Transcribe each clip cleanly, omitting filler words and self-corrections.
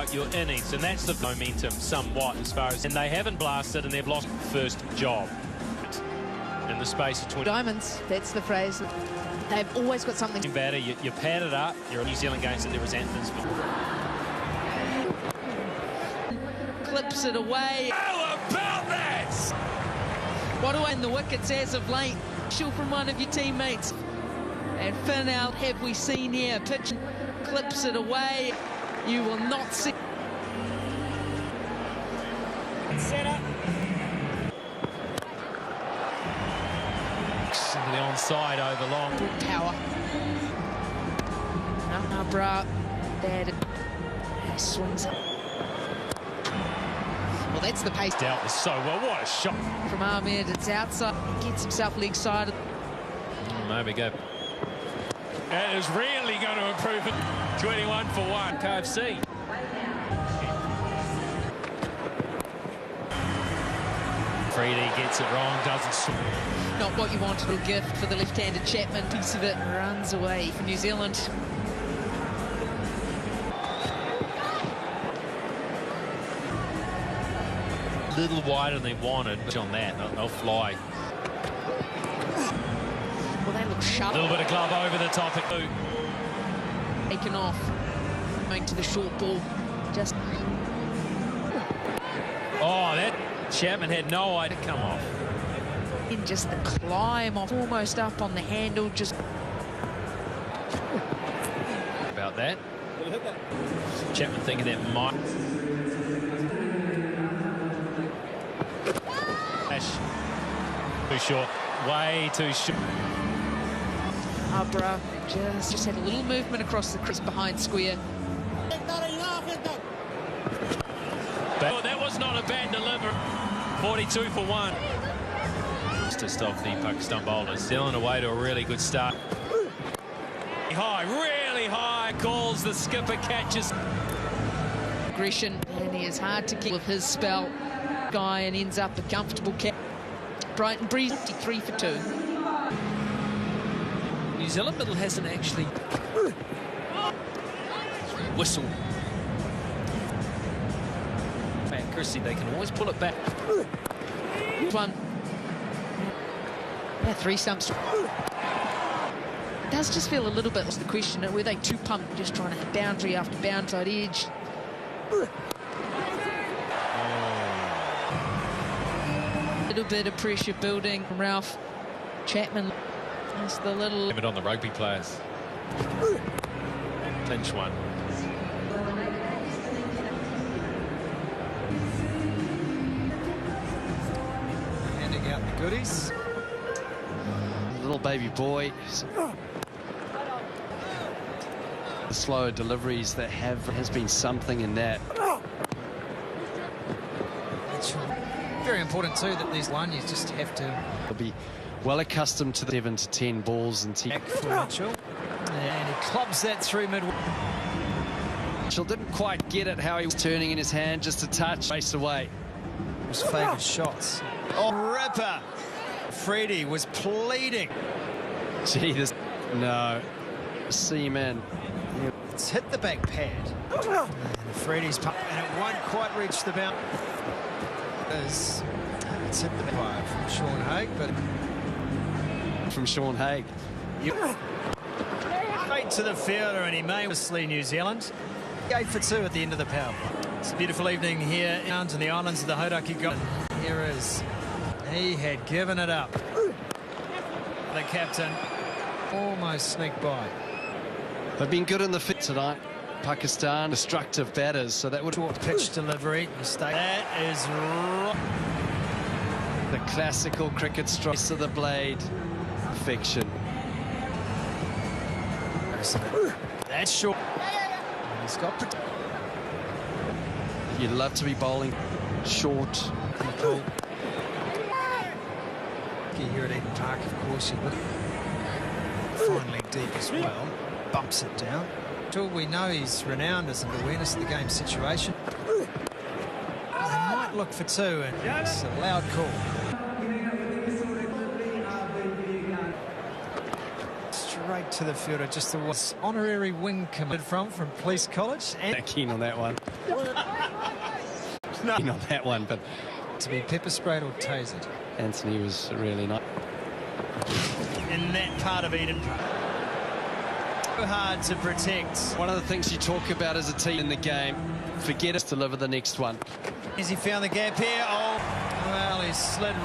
throughout your innings, and that's the momentum somewhat as far as... And they haven't blasted, and they've lost first job in the space of 20... Diamonds, that's the phrase. They've always got something... Batter, you pad it up, you're a New Zealand games that there resentments. Clips it away. How about that? What do I in the wickets as of late? Shoot from one of your teammates. And Finn out, have we seen here? Pitch clips it away. You will not see. Set up. Into the onside over long. Power. No, bruh. Bad. He swings up. Well, that's the pace. Dealt with so well. What a shot. From Ahmed, it's outside. Gets himself leg sided. There we go. That is really going to improve it. 21 for 1. KFC. Freedy gets it wrong, doesn't... Not what you wanted. A gift for the left-handed Chapman. Piece of it runs away for New Zealand. A little wider than they wanted. On that, they'll fly. Well, they look sharp. A little bit of glove over the top. Taken off. Going to the short ball. Just... Oh, that Chapman had no idea to come off. In just the climb off, almost up on the handle, just... About that. Chapman thinking that might... Too short. Way too short. Abra just had a little movement across the crease behind square. But that was not a bad delivery. 42 for 1. To stop the Pakistan bowlers. Still on the way to a really good start. High, really high. Calls, the skipper catches. Aggression, and he is hard to keep with his spell. Guy and ends up a comfortable catch. Brighton Breeze, 53 for 2. New Zealand middle hasn't actually... Whistle. Accuracy, they can always pull it back. One. Yeah, 3 stumps. It does just feel a little bit like the question, were they too pumped, just trying to hit boundary after boundary edge? A little bit of pressure building from Ralph Chapman. Just the little... It on the rugby players. Pinch one. Handing out the goodies. Little baby boy. The slower deliveries that has been something in that. Very important too that these one, you just have to... They'll be well accustomed to the 7 to 10 balls and Back for Mitchell. And he clubs that through mid. Mitchell didn't quite get it how he was turning in his hand, just a touch, raced away. His favoured shots. Oh, ripper! Freedy was pleading. Gee, this... No. Seaman. It's hit the back pad. And Freedy's pump, and it won't quite reach the bound. It's hit the back from Sean Haig, but... From Sean Haig. Straight to the fielder, and he may obviously New Zealand. 8 for 2 at the end of the power. It's a beautiful evening here down in the islands of the Hauraki Gulf. Here is... He had given it up. The captain almost sneaked by. They've been good in the fit tonight. Pakistan, destructive batters, so that would... Short pitch delivery, mistake. That is right. The classical cricket strikes of the blade. Perfection. That's short. And he's got... You'd love to be bowling short. Cool. Here at Eden Park, of course, you look finally deep as well. Bumps it down. Till we know he's renowned as an awareness of the game situation. They might look for 2, and it's a loud call. Straight to the fielder, just the honorary wing committed from Police College. And Not keen on that one. no, Keen on that one, but to be pepper sprayed or tasered Anthony was really nice. in that part of Eden Park. So hard to protect. One of the things you talk about as a team in the game, forget us, deliver the next one. As he found the gap here, oh, well, he slid.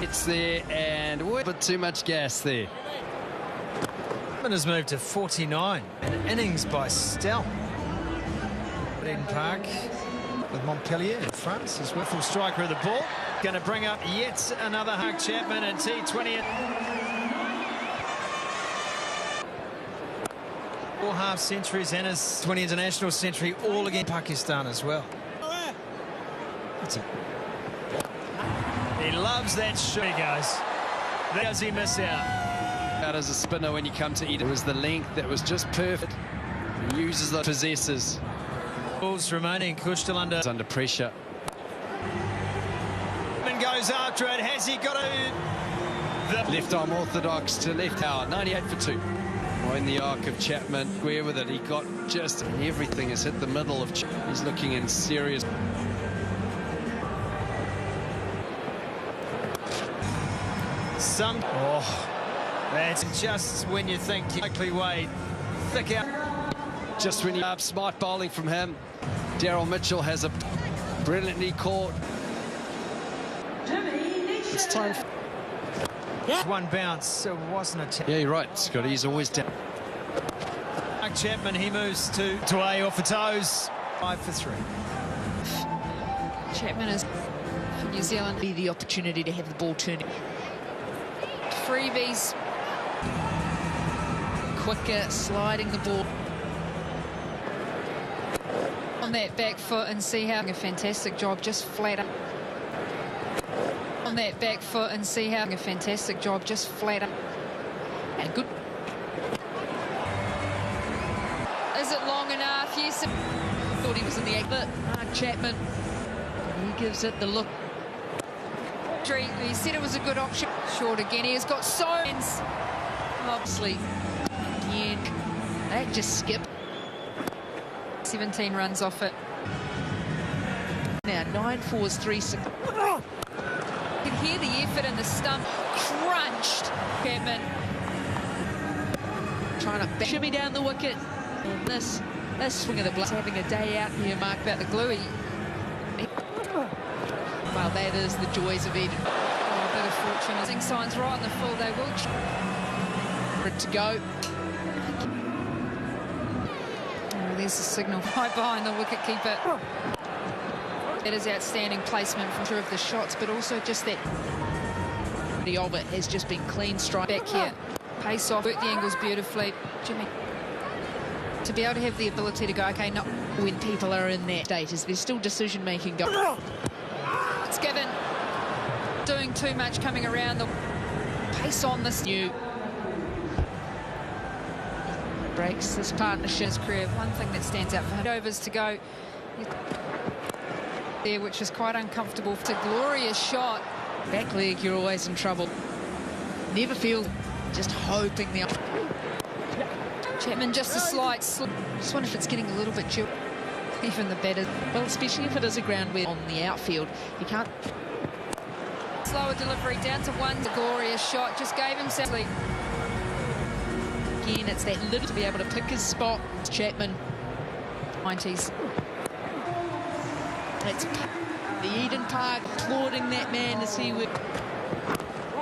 It's there, and a bit too much gas there. Has moved to 49. An innings by Stell. Eden Park with Montpellier in front. His full striker of the ball. Going to bring up yet another Hug Chapman and T20. 4 half centuries and his 20 international century, all against Pakistan as well. He loves that shot. He goes. Does he miss out? Out as a spinner when you come to Eden. It was the length that was just perfect. He uses the possessors. Balls remaining. Kush still under Pressure. and goes after it. Has he got a Left arm orthodox to left power. 98 for 2. Oh, in the arc of Chapman. Square with it. He got just everything has hit the middle of Chapman. He's looking in serious. That's just when you think you likely way thick out. Just when you up, smart bowling from him. Daryl Mitchell has a brilliantly caught. It's time. One bounce, it wasn't a chance. Yeah, you're right, Scott. He's always down. Chapman, he moves to A off the toes. 5 for 3. Chapman is for New Zealand the opportunity to have the ball turning. Freebies. Quicker, sliding the ball. On that back foot and see how a fantastic job just flat up. On that back foot and see how a fantastic job just flat up. And good. Is it long enough? Yes. Thought he was in the act, but Chapman. He gives it the look. He said it was a good option. Short again. He has got so obviously again. That just skipped. 17 runs off it. Now 9 fours, 3 6. You can hear the effort in the stump. Crunched. Chapman trying to shimmy down the wicket. And this swing of the blood. Having a day out here, Mark, about the glue. Well, that is the joys of Eden. Oh, a bit of fortune. Using signs right in the full, they will. For it to go. Oh, there's the signal right behind the wicketkeeper. That is outstanding placement from two of the shots, but also just that of it has just been clean strike back here. Pace off, work the angles beautifully. Jimmy, to be able to have the ability to go, okay, not when people are in that state, is there's still decision making going. It's given. Doing too much coming around the pace on this new. Breaks this partnership's career. One thing that stands out for him. Overs to go there, which is quite uncomfortable. It's a glorious shot. Back leg, you're always in trouble. Never feel, just hoping the. Chapman just a slight slip. Just wonder if it's getting a little bit chill. Even the better, well, especially if it is a ground where on the outfield you can't. Slower delivery down to 1. The glorious shot just gave himself. Again, it's that little to be able to pick his spot. It's Chapman, 90s. It's the Eden Park applauding that man as he would.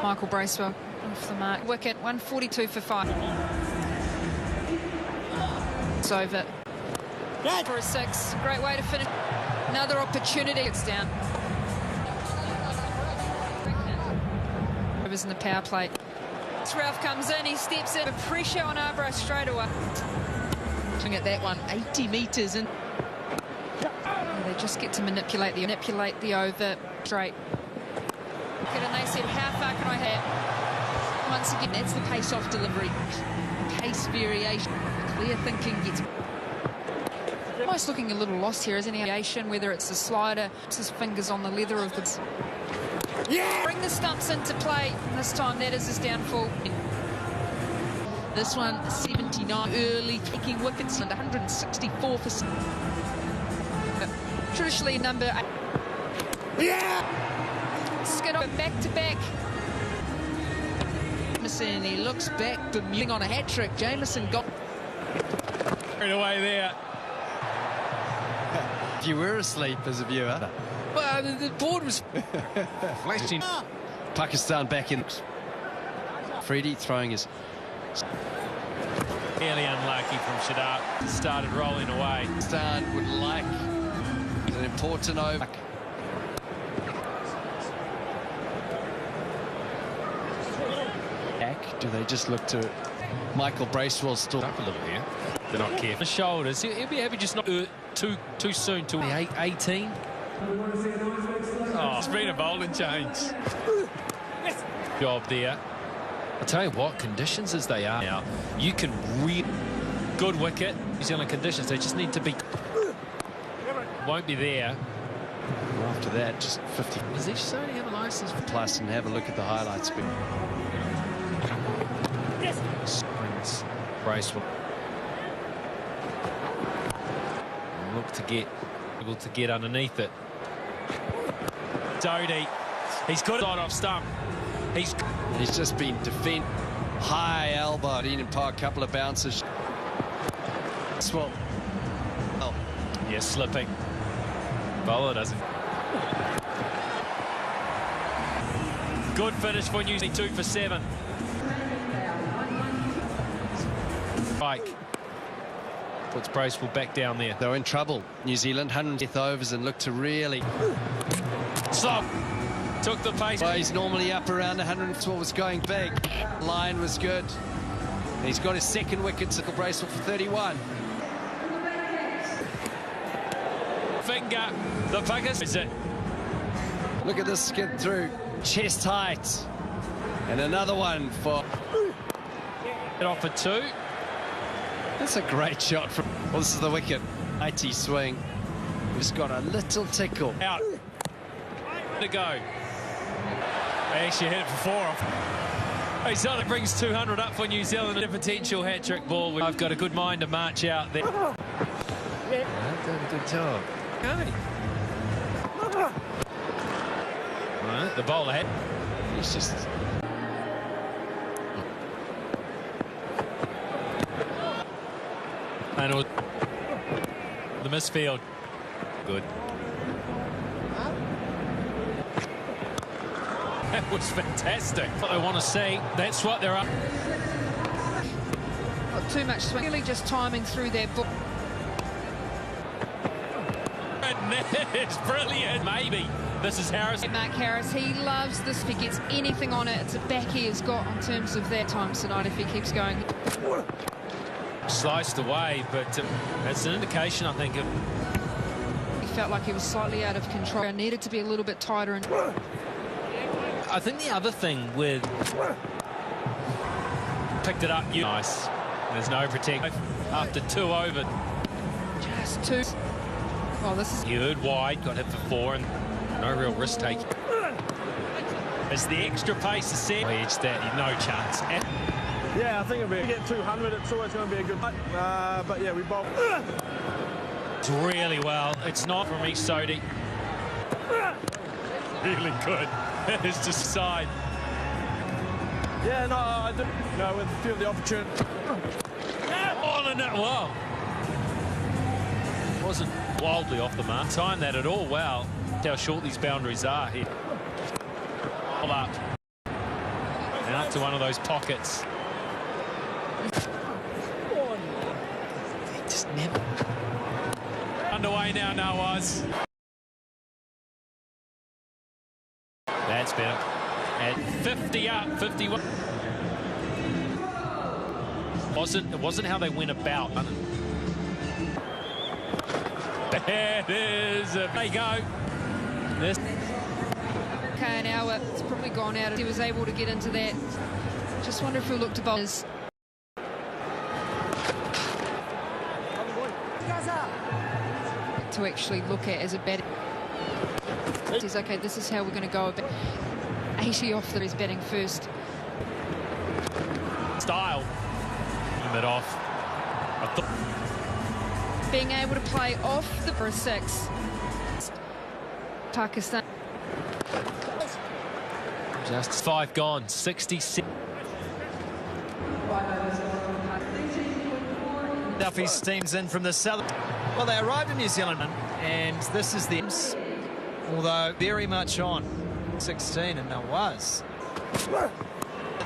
Michael Bracewell off the mark. Wicket 142 for 5. It's over. For a 6. Great way to finish. Another opportunity. It's down. Overs in the power play. Ralph comes in. He steps in. Pressure on Arbroath straight away. Looking at that one. 80 metres in. They just get to manipulate the over straight. And they said, how far can I have? Once again, that's the pace off delivery. Pace variation. Clear thinking gets. Almost looking a little lost here, isn't he? Whether it's the slider, his fingers on the leather of the. Bring the stumps into play. This time that is his downfall. This one, 79 early, taking wickets and 164 for... Traditionally number 8. Skid on back to back. And he looks back, Bermuda on a hat-trick. Jamieson got... Right away there. If you were asleep as a viewer. Well, the board was... Flashing. Pakistan back in. Freddie throwing his... Fairly unlucky from Shadab. Started rolling away. Pakistan would like an important over. Do they just look to Michael Bracewell still Up a little here. They're not careful. The shoulders. He'll be happy just not too soon to 18. Oh, it's been a bowling change. Job there. I tell you what, conditions as they are now, you can good wicket. New Zealand conditions, they just need to be. Won't be there. after that. Just 50. Does he only have a license? Plus, and have a look at the highlights. Springs, Bracewell. Look to get able to get underneath it. Doty, he's got it off stump. He's just been defend high elbow. Eden Park, couple of bounces. Swap. Oh, yeah, slipping. Bowler doesn't. Good finish for New Zealand, 2 for 7. Pike puts Bracewell back down there. They're in trouble. New Zealand, 100th overs, and look to really. Stop. Took the pace. Well, he's normally up around 100. What was going big. Line was good. He's got his second wicket. Sickle Bracewell for 31. Finger. The Puckers. Is it? Look at this skid through. Chest height. And another one for. It off for 2. That's a great shot from. Well, this is the wicket. Mighty swing. Just got a little tickle. Out. To go. They actually hit it for 4 off. He sort of brings 200 up for New Zealand. A potential hat-trick ball. I've got a good mind to march out there. Yeah, done a good job. Okay. Right, the bowler head. He's just. And it was the misfield. Good. That was fantastic. What they want to see, that's what they're up. Not too much swing, really just timing through their book. And that is brilliant. Maybe this is Harris. Mark Harris, he loves this. If he gets anything on it, it's a back he has got in terms of that time tonight if he keeps going. Sliced away, but that's an indication, I think, of. He felt like he was slightly out of control. He needed to be a little bit tighter. And I think the other thing with picked it up, nice. There's no protect after 2 over. just 2. Oh, this is. You heard wide, got hit for 4, and no real risk taking. As the extra pace is set, edge that, no chance. Yeah, I think if we get 200, it's always going to be a good fight. But yeah, we both. It's really well. It's not from East Sodi. Really good. It's just side. Yeah, no, I do. No, with a few of the opportunities. Oh, no, wow. Wasn't wildly off the mark. Timed that at all well. How short these boundaries are here. All up. And up to one of those pockets. He just never. Underway now, Nawaz. That's better. At 50 up, 51. It wasn't how they went about. That is a. There you go. This. Okay, an hour. It's probably gone out. He was able to get into that. Just wonder if he'll look to bowlers. To actually look at as a batter. He's okay, this is how we're going to go a bit. 80 off that he's batting first. Style. It off. Being able to play off the for 6. Pakistan. Just 5 gone. 66. Duffy's team's in from the south. Well, they arrived in New Zealand, and this is the... Although very much on 16, and it was.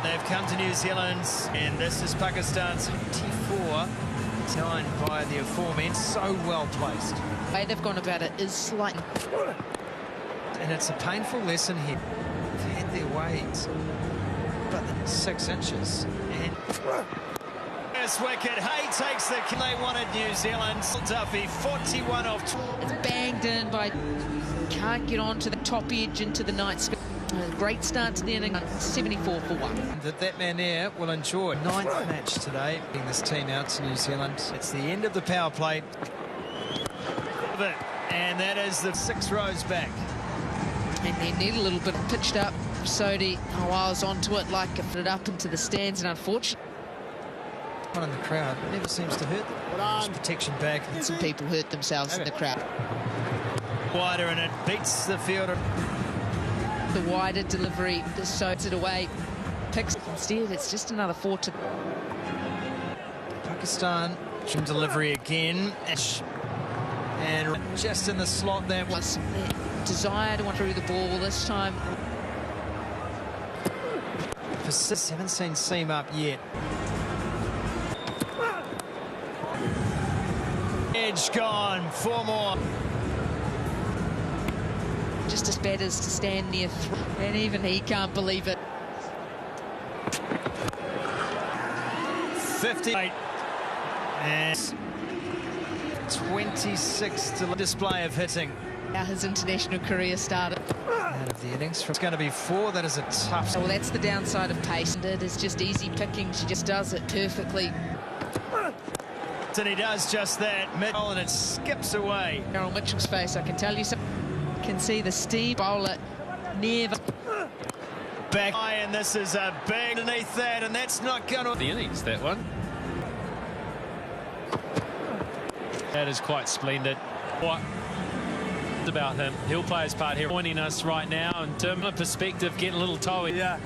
They've come to New Zealand, and this is Pakistan's 24, signed by the aforementioned. So well placed. The way they've gone about it is slightly. And it's a painful lesson here. They've had their ways, but 6 inches. And this wicket, Hay takes the... They wanted New Zealand. Duffy, 41 off. It's banged in by... Can't get onto the top edge into the night. Great start to the inning. 74 for 1. That man there will enjoy. 9th match today, bringing this team out to New Zealand. It's the end of the power play. And that is the 6 rows back. And they need a little bit pitched up. Sodhi, I was onto it like it up into the stands, and unfortunately, One in the crowd never seems to hurt. There's protection back. some people hurt themselves in the crowd. Wider, and it beats the fielder. The wider delivery, the soaks it away. Picks instead, it's just another 4 to... Pakistan, delivery again. And just in the slot there Was desire to want through the ball this time. Haven't seen seam up yet. Edge gone, 4 more. Just as bad as to stand near, and even he can't believe it. 58 and 26 to display of hitting. How his international career started. Out of the innings, it's going to be 4. That is a tough. Well, that's the downside of pace. It is just easy picking. She just does it perfectly. And he does just that. Middle, and it skips away. Errol Mitchell's face, I can tell you. Can see the steam bowler near Back high, and this is a big underneath that, and that's not going to... The innings, that one. That is quite splendid. What about him? He'll play his part here. Joining us right now, in terms of perspective, getting a little toey. Yeah,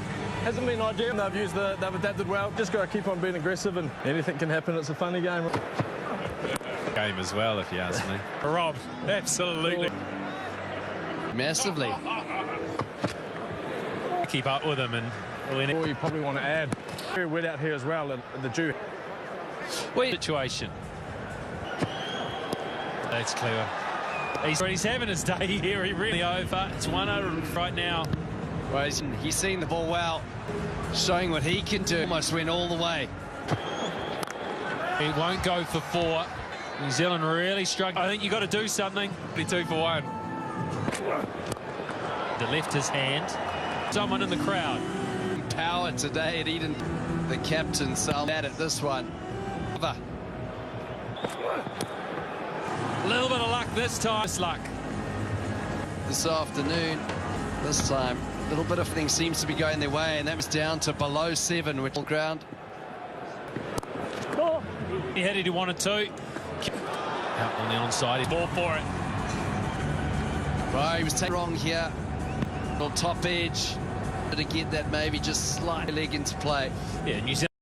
hasn't been ideal. They've adapted well. Just got to keep on being aggressive, and anything can happen. It's a funny game. Game as well, if you ask me. Rob, absolutely. Massively. Keep up with him, and Or you probably want to add. Very wet out here as well, and the dew. Situation. That's clever. He's having his day here. He really over. It's 1-0 right now. Well, he's seen the ball well, showing what he can do. Almost went all the way. He won't go for 4. New Zealand really struggling. I think you've got to do something. 2 for 1. The left his hand. Someone in the crowd. Power today at Eden. The captain Sal at this one. A little bit of luck this time. This luck. This afternoon, this time, a little bit of things seems to be going their way, and that was down to below 7 with ground. He had it, he wanted to. Out on the onside, he ball for it. Well, he was taken wrong here. On top edge. To get that maybe just slight leg into play. Yeah, New Zealand.